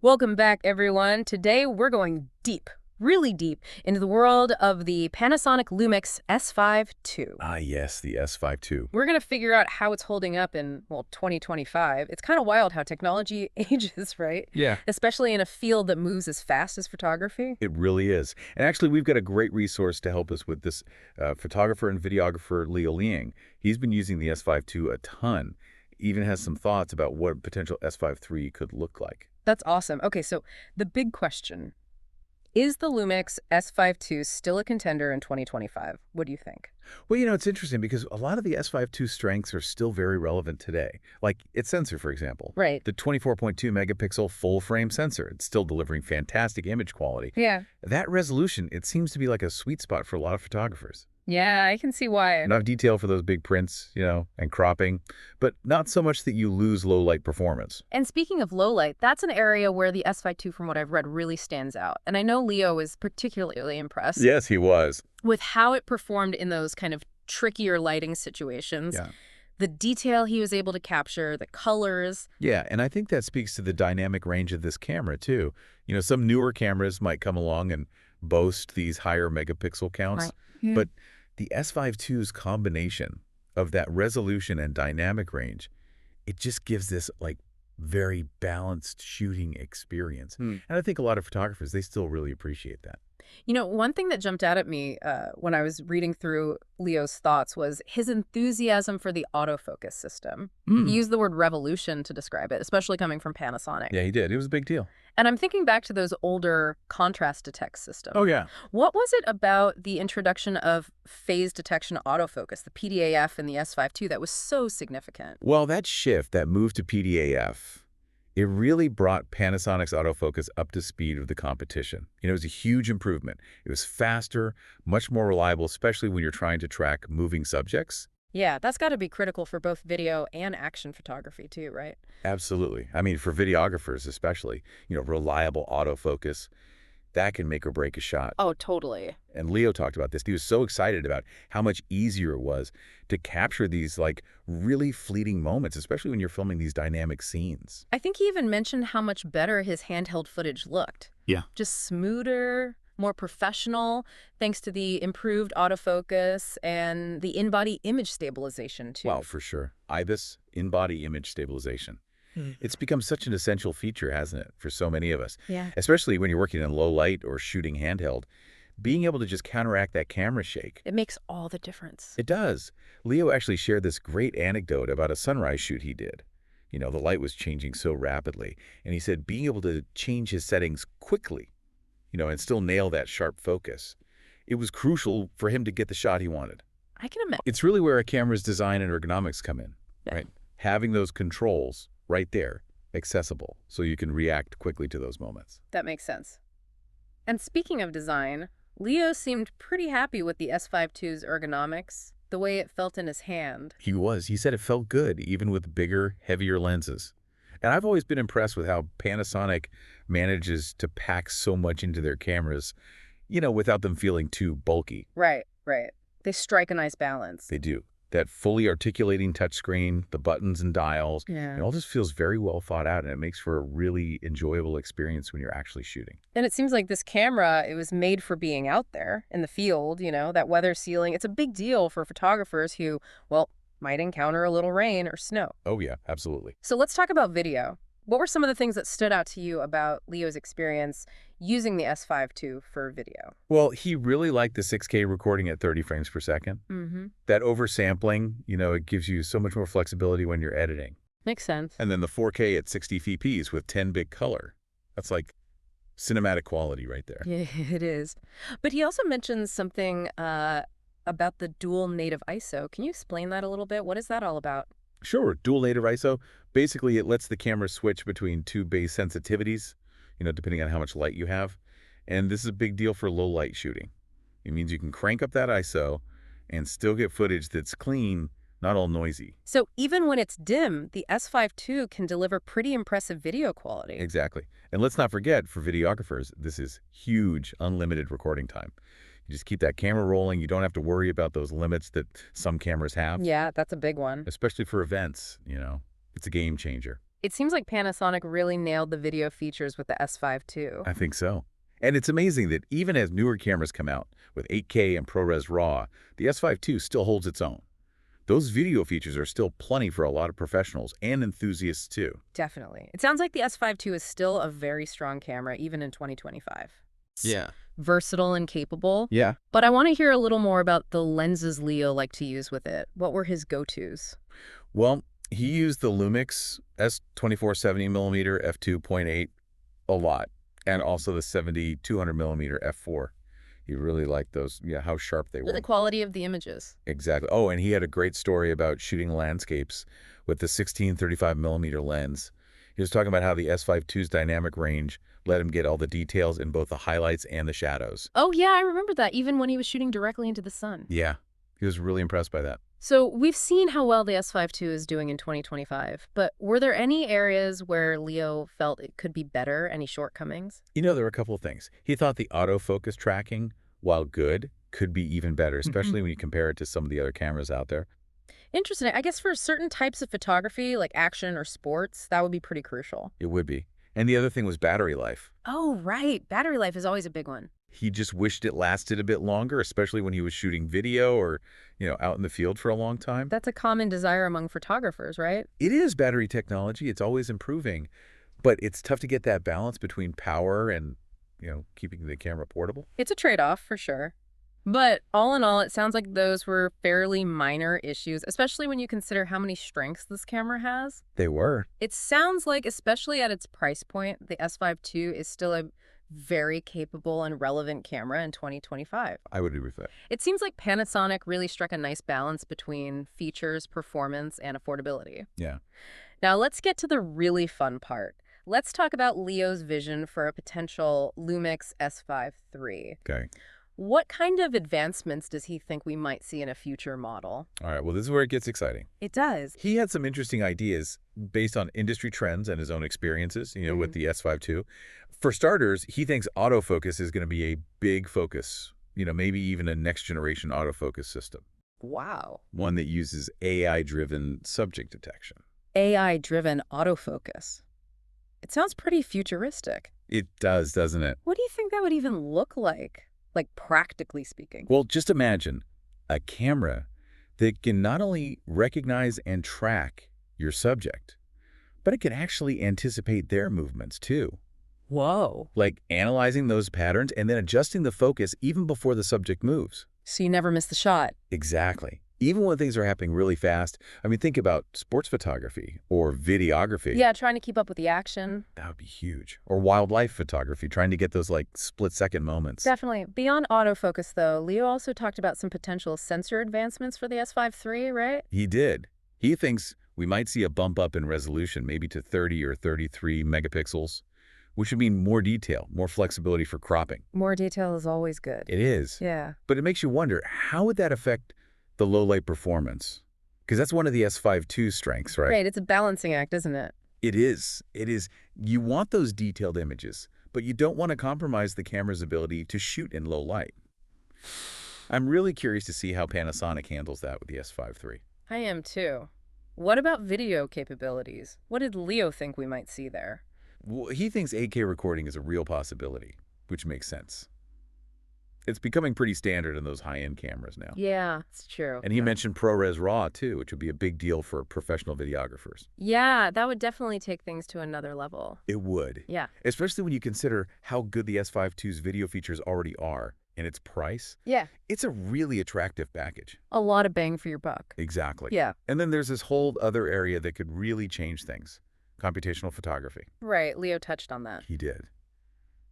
Welcome back, everyone. Today we're going deep, really deep, into the world of the Panasonic Lumix S5 II. Ah, yes, the S5 II. We're going to figure out how it's holding up in, well, 2025. It's kind of wild how technology ages, right? Yeah, Especially in a field that moves as fast as photography. it really is. And actually, we've got a great resource to help us with this photographer and videographer, Leo Liang. He's been using the S5 II a ton, even has some thoughts about what a potential S5 III could look like. That's awesome. Okay, so the big question, is the Lumix S5 II still a contender in 2025? What do you think? Well, it's interesting because a lot of the S5 II strengths are still very relevant today. Like its sensor, for example. Right. The 24.2 megapixel full frame sensor. It's still delivering fantastic image quality. Yeah. That resolution, it seems to be like a sweet spot for a lot of photographers. Yeah, I can see why. Enough detail for those big prints, and cropping, but not so much that you lose low light performance. And speaking of low light, that's an area where the S5 II, from what I've read, really stands out. And I know Leo is particularly impressed Yes, he was. with how it performed in those kind of trickier lighting situations. Yeah. The detail he was able to capture, the colors. Yeah, and I think that speaks to the dynamic range of this camera, too. Some newer cameras might come along and boast these higher megapixel counts, Right. Yeah. but the S5 II's combination of that resolution and dynamic range, it just gives this, like, very balanced shooting experience. And I think a lot of photographers, they still really appreciate that. One thing that jumped out at me when I was reading through Leo's thoughts was his enthusiasm for the autofocus system. He used the word revolution to describe it, especially coming from Panasonic. Yeah, he did. It was a big deal. And I'm thinking back to those older contrast detect systems. Oh, yeah. What was it about the introduction of phase detection autofocus, the PDAF in the S5 II, that was so significant? Well, that shift, that move to PDAF, it really brought Panasonic's autofocus up to speed of the competition. It was a huge improvement. It was faster, much more reliable, especially when you're trying to track moving subjects. Yeah, that's got to be critical for both video and action photography too, right? Absolutely. I mean, for videographers especially, reliable autofocus, that can make or break a shot. Oh, totally. And Leo talked about this. He was so excited about how much easier it was to capture these, like, really fleeting moments, especially when you're filming these dynamic scenes. I think he even mentioned how much better his handheld footage looked. Yeah. Just smoother, more professional, thanks to the improved autofocus and the in-body image stabilization too. Well, for sure. IBIS, in-body image stabilization. It's become such an essential feature, hasn't it, for so many of us, Yeah. especially when you're working in low light or shooting handheld. Being able to just counteract that camera shake, It makes all the difference. it does. Leo actually shared this great anecdote about a sunrise shoot he did. The light was changing so rapidly, and he said being able to change his settings quickly, and still nail that sharp focus, it was crucial for him to get the shot he wanted. I can imagine. It's really where a camera's design and ergonomics come in, Yeah. right? Having those controls right there, accessible, so you can react quickly to those moments. That makes sense. And speaking of design, Leo seemed pretty happy with the S5 II's ergonomics, the way it felt in his hand. He was. He said it felt good, even with bigger, heavier lenses. And I've always been impressed with how Panasonic manages to pack so much into their cameras, without them feeling too bulky. Right, right. They strike a nice balance. They do. That fully articulating touchscreen, the buttons and dials, Yeah. it all just feels very well thought out, and it makes for a really enjoyable experience when you're actually shooting. And it seems like this camera, it was made for being out there in the field, that weather sealing. It's a big deal for photographers who, well, might encounter a little rain or snow. Oh, yeah, absolutely. So let's talk about video. What were some of the things that stood out to you about Leo's experience using the S5 II for video? Well, he really liked the 6K recording at 30 frames per second. Mm-hmm. That oversampling, it gives you so much more flexibility when you're editing. Makes sense. And then the 4K at 60 fps with 10 big color. That's like cinematic quality right there. Yeah, it is. But he also mentioned something about the dual native ISO. Can you explain that a little bit? What is that all about? Sure, dual native ISO. Basically, it lets the camera switch between two base sensitivities, depending on how much light you have. And this is a big deal for low light shooting. It means you can crank up that ISO and still get footage that's clean, not all noisy. So even when it's dim, the S5 II can deliver pretty impressive video quality. Exactly. And let's not forget, for videographers, this is huge, unlimited recording time. You just keep that camera rolling. You don't have to worry about those limits that some cameras have. Yeah, that's a big one. Especially for events, It's a game changer. It seems like Panasonic really nailed the video features with the S5 II. I think so. And it's amazing that even as newer cameras come out with 8K and ProRes RAW, the S5 II still holds its own. Those video features are still plenty for a lot of professionals and enthusiasts too. Definitely. It sounds like the S5 II is still a very strong camera, even in 2025. Yeah. Versatile and capable. Yeah. But I want to hear a little more about the lenses Leo liked to use with it. What were his go-tos? Well, he used the Lumix S24 70mm f2.8 a lot, and also the 70-200mm f4. He really liked those, yeah, how sharp they were. The quality of the images. Exactly. Oh, and he had a great story about shooting landscapes with the 16-35mm lens. He was talking about how the S5 II's dynamic range let him get all the details in both the highlights and the shadows. Oh, yeah, I remember that, even when he was shooting directly into the sun. Yeah, he was really impressed by that. So we've seen how well the S5 II is doing in 2025, but were there any areas where Leo felt it could be better, any shortcomings? You know, there were a couple of things. He thought the autofocus tracking, while good, could be even better, especially when you compare it to some of the other cameras out there. Interesting. I guess for certain types of photography, like action or sports, that would be pretty crucial. It would be. And the other thing was battery life. Oh, right. Battery life is always a big one. He just wished it lasted a bit longer, especially when he was shooting video or, out in the field for a long time. That's a common desire among photographers, right? It is battery technology. It's always improving. But it's tough to get that balance between power and, keeping the camera portable. It's a trade-off, for sure. But all in all, it sounds like those were fairly minor issues, especially when you consider how many strengths this camera has. They were. It sounds like, especially at its price point, the S5 II is still a very capable and relevant camera in 2025. I would agree with that. It seems like Panasonic really struck a nice balance between features, performance, and affordability. Yeah. Now let's get to the really fun part. Let's talk about Leo's vision for a potential Lumix S5 III. Okay. What kind of advancements does he think we might see in a future model? All right. Well, this is where it gets exciting. It does. He had some interesting ideas based on industry trends and his own experiences, with the S5 II. For starters, he thinks autofocus is going to be a big focus, maybe even a next-generation autofocus system. Wow. One that uses AI-driven subject detection. AI-driven autofocus. It sounds pretty futuristic. It does, doesn't it? What do you think that would even look like practically speaking? Well, just imagine a camera that can not only recognize and track your subject, but it can actually anticipate their movements too. Whoa. Like analyzing those patterns and then adjusting the focus even before the subject moves. So you never miss the shot. Exactly. Even when things are happening really fast. I mean, think about sports photography or videography. Yeah, trying to keep up with the action. That would be huge. Or wildlife photography, trying to get those split-second moments. Definitely. Beyond autofocus, though, Leo also talked about some potential sensor advancements for the S5 III, right? He did. He thinks we might see a bump up in resolution, maybe to 30 or 33 megapixels, which would mean more detail, more flexibility for cropping. More detail is always good. It is. Yeah. But it makes you wonder, how would that affect the low-light performance? Because that's one of the S5 II's strengths, right? Right. It's a balancing act, isn't it? It is. It is. You want those detailed images, but you don't want to compromise the camera's ability to shoot in low light. I'm really curious to see how Panasonic handles that with the S5 III. I am too. What about video capabilities? What did Leo think we might see there? Well, he thinks 8K recording is a real possibility, which makes sense. It's becoming pretty standard in those high-end cameras now. Yeah, it's true. And he mentioned ProRes RAW, too, which would be a big deal for professional videographers. Yeah, that would definitely take things to another level. It would. Yeah. Especially when you consider how good the S5 II's video features already are and its price. Yeah. It's a really attractive package. A lot of bang for your buck. Exactly. Yeah. And then there's this whole other area that could really change things. Computational photography. Right. Leo touched on that. He did.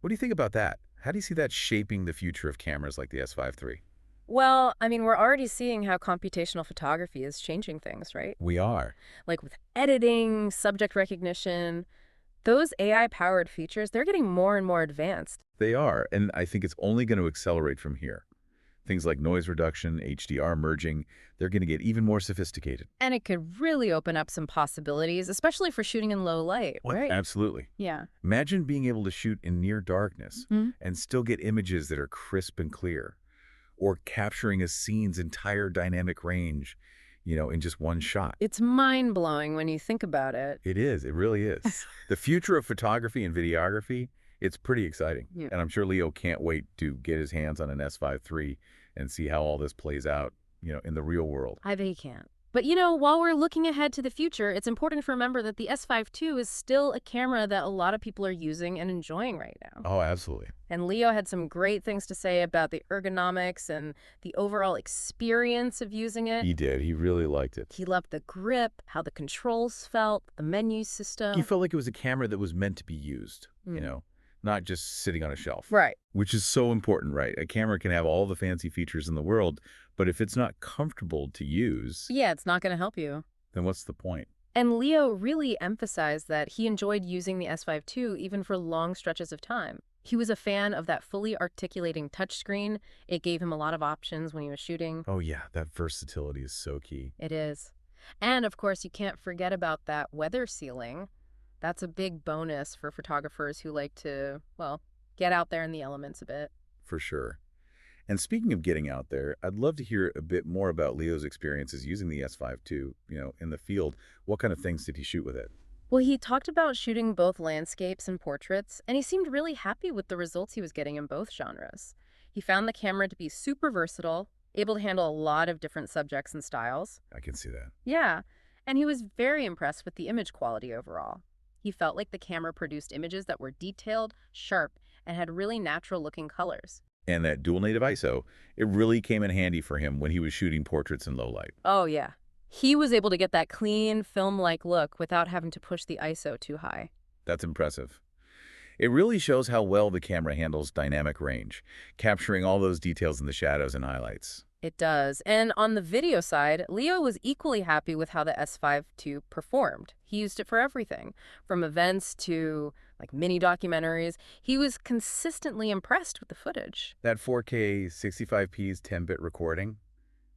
What do you think about that? How do you see that shaping the future of cameras like the S5 III? Well, I mean, we're already seeing how computational photography is changing things, right? We are. Like with editing, subject recognition, those AI-powered features, they're getting more and more advanced. They are, and I think it's only going to accelerate from here. Things like noise reduction, HDR merging, they're going to get even more sophisticated. And it could really open up some possibilities, especially for shooting in low light, right? Absolutely. Yeah. Imagine being able to shoot in near darkness and still get images that are crisp and clear, or capturing a scene's entire dynamic range, in just one shot. It's mind-blowing when you think about it. It is. It really is. The future of photography and videography, it's pretty exciting. Yeah. And I'm sure Leo can't wait to get his hands on an S5 III and see how all this plays out, in the real world. I bet he can't. But, while we're looking ahead to the future, it's important to remember that the S5 II is still a camera that a lot of people are using and enjoying right now. Oh, absolutely. And Leo had some great things to say about the ergonomics and the overall experience of using it. He did. He really liked it. He loved the grip, how the controls felt, the menu system. He felt like it was a camera that was meant to be used, not just sitting on a shelf. Right. Which is so important, right? A camera can have all the fancy features in the world, but if it's not comfortable to use, Yeah, it's not going to help you. then what's the point? And Leo really emphasized that he enjoyed using the S5 II even for long stretches of time. He was a fan of that fully articulating touchscreen. It gave him a lot of options when he was shooting. Oh yeah, that versatility is so key. It is. And of course, you can't forget about that weather sealing. That's a big bonus for photographers who like to, well, get out there in the elements a bit. For sure. And speaking of getting out there, I'd love to hear a bit more about Leo's experiences using the S5 II, in the field. What kind of things did he shoot with it? Well, he talked about shooting both landscapes and portraits, and he seemed really happy with the results he was getting in both genres. He found the camera to be super versatile, able to handle a lot of different subjects and styles. I can see that. Yeah, and he was very impressed with the image quality overall. He felt like the camera produced images that were detailed, sharp, and had really natural-looking colors. And that dual native ISO, it really came in handy for him when he was shooting portraits in low light. Oh, yeah. He was able to get that clean, film-like look without having to push the ISO too high. That's impressive. It really shows how well the camera handles dynamic range, capturing all those details in the shadows and highlights. It does. And on the video side, Leo was equally happy with how the S5 II performed. He used it for everything, from events to mini documentaries. He was consistently impressed with the footage. That 4K 65p's 10-bit recording,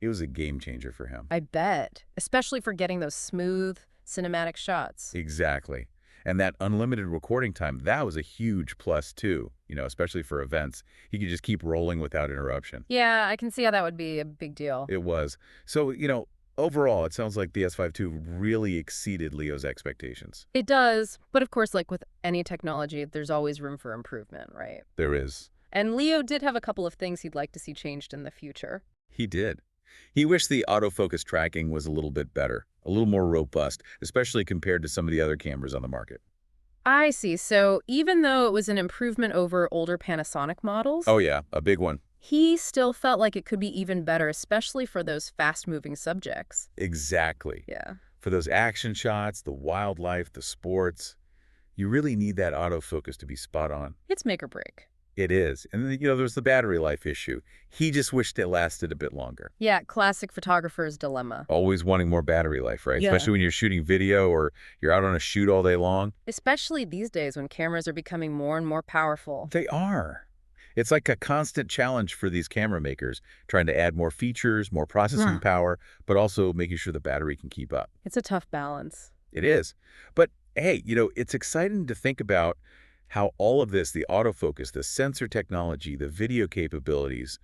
it was a game changer for him. I bet, especially for getting those smooth, cinematic shots. Exactly. And that unlimited recording time, that was a huge plus too, especially for events. He could just keep rolling without interruption. Yeah, I can see how that would be a big deal. It was. So, overall, it sounds like the S5 II really exceeded Leo's expectations. It does, but of course, like with any technology, there's always room for improvement, right? There is. And Leo did have a couple of things he'd like to see changed in the future. He did. He wished the autofocus tracking was a little bit better, a little more robust, especially compared to some of the other cameras on the market. I see. So even though it was an improvement over older Panasonic models, Oh yeah, a big one. he still felt like it could be even better, especially for those fast-moving subjects. Exactly. Yeah. For those action shots, the wildlife, the sports, you really need that autofocus to be spot on. It's make or break. It is. And then, there's the battery life issue. He just wished it lasted a bit longer. Yeah, classic photographer's dilemma. Always wanting more battery life, right? Yeah. Especially when you're shooting video or you're out on a shoot all day long. Especially these days when cameras are becoming more and more powerful. They are. It's like a constant challenge for these camera makers, trying to add more features, more processing power, but also making sure the battery can keep up. It's a tough balance. It is. But hey, it's exciting to think about how all of this, the autofocus, the sensor technology, the video capabilities,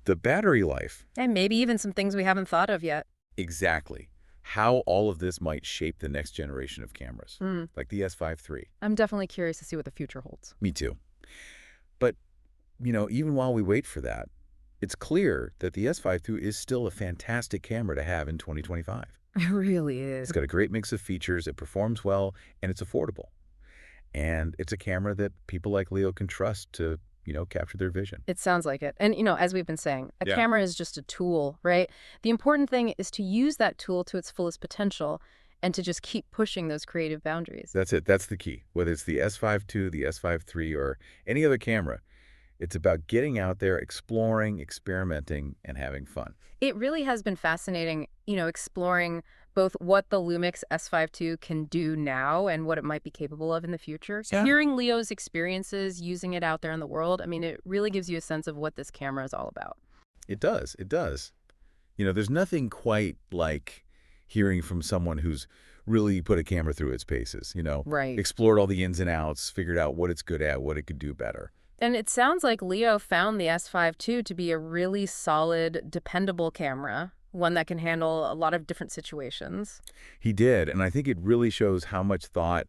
the battery life. And maybe even some things we haven't thought of yet. Exactly. How all of this might shape the next generation of cameras, like the S5 III. I'm definitely curious to see what the future holds. Me too. But, even while we wait for that, it's clear that the S5 II is still a fantastic camera to have in 2025. It really is. It's got a great mix of features, it performs well, and it's affordable. And it's a camera that people like Leo can trust to, capture their vision. It sounds like it. And, as we've been saying, a camera is just a tool, right? The important thing is to use that tool to its fullest potential and to just keep pushing those creative boundaries. That's it. That's the key. Whether it's the S5 II, the S5 III, or any other camera, it's about getting out there, exploring, experimenting, and having fun. It really has been fascinating, exploring both what the Lumix S5 II can do now and what it might be capable of in the future. Yeah. Hearing Leo's experiences using it out there in the world, it really gives you a sense of what this camera is all about. It does. It does. There's nothing quite like hearing from someone who's really put a camera through its paces, Right. explored all the ins and outs, figured out what it's good at, what it could do better. And it sounds like Leo found the S5 II to be a really solid, dependable camera one that can handle a lot of different situations. He did, and I think it really shows how much thought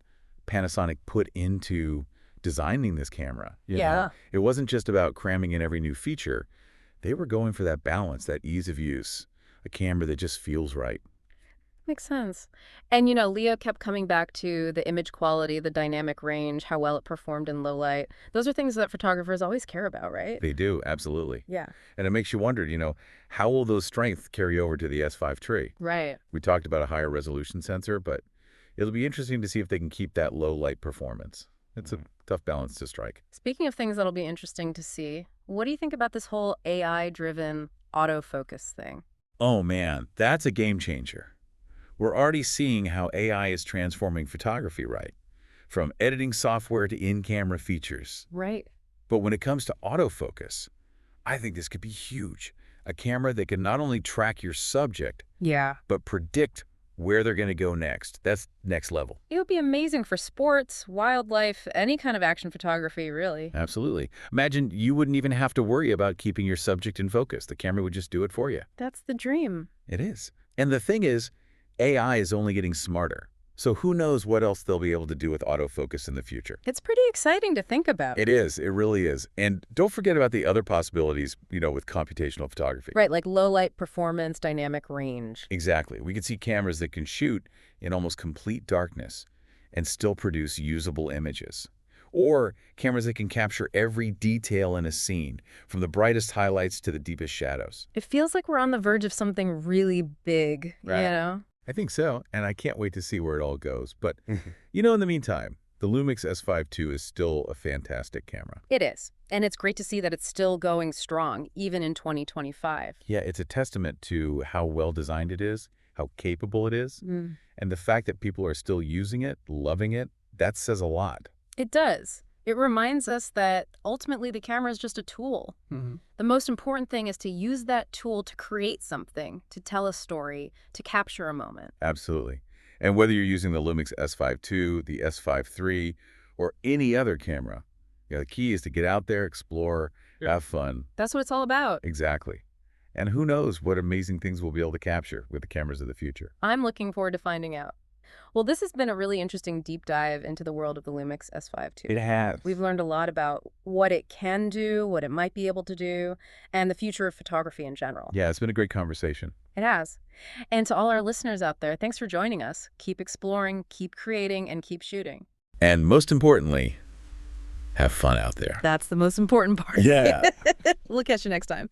Panasonic put into designing this camera. Yeah. It wasn't just about cramming in every new feature. They were going for that balance, that ease of use, a camera that just feels right. Makes sense. And, Leo kept coming back to the image quality, the dynamic range, how well it performed in low light. Those are things that photographers always care about, right? They do, absolutely. Yeah. And it makes you wonder, how will those strengths carry over to the S5 III? Right. We talked about a higher resolution sensor, but it'll be interesting to see if they can keep that low light performance. It's a tough balance to strike. Speaking of things that'll be interesting to see, what do you think about this whole AI-driven autofocus thing? Oh man, that's a game changer. We're already seeing how AI is transforming photography, right? From editing software to in-camera features. Right. But when it comes to autofocus, I think this could be huge. A camera that can not only track your subject, Yeah. but predict where they're going to go next. That's next level. It would be amazing for sports, wildlife, any kind of action photography, really. Absolutely. Imagine you wouldn't even have to worry about keeping your subject in focus. The camera would just do it for you. That's the dream. It is. And the thing is, AI is only getting smarter. So who knows what else they'll be able to do with autofocus in the future. It's pretty exciting to think about. It is. It really is. And don't forget about the other possibilities, with computational photography. Right, like low light performance, dynamic range. Exactly. We can see cameras that can shoot in almost complete darkness and still produce usable images. Or cameras that can capture every detail in a scene, from the brightest highlights to the deepest shadows. It feels like we're on the verge of something really big, Right. I think so, and I can't wait to see where it all goes. But, in the meantime, the Lumix S5 II is still a fantastic camera. It is. And it's great to see that it's still going strong, even in 2025. Yeah, it's a testament to how well designed it is, how capable it is, and the fact that people are still using it, loving it, that says a lot. It does. It reminds us that ultimately the camera is just a tool. The most important thing is to use that tool to create something, to tell a story, to capture a moment. Absolutely. And whether you're using the Lumix S5 II, the S5 III, or any other camera, the key is to get out there, explore, have fun. That's what it's all about. Exactly. And who knows what amazing things we'll be able to capture with the cameras of the future. I'm looking forward to finding out. Well, this has been a really interesting deep dive into the world of the Lumix S5 II. It has. We've learned a lot about what it can do, what it might be able to do, and the future of photography in general. Yeah, it's been a great conversation. It has. And to all our listeners out there, thanks for joining us. Keep exploring, keep creating, and keep shooting. And most importantly, have fun out there. That's the most important part. Yeah. We'll catch you next time.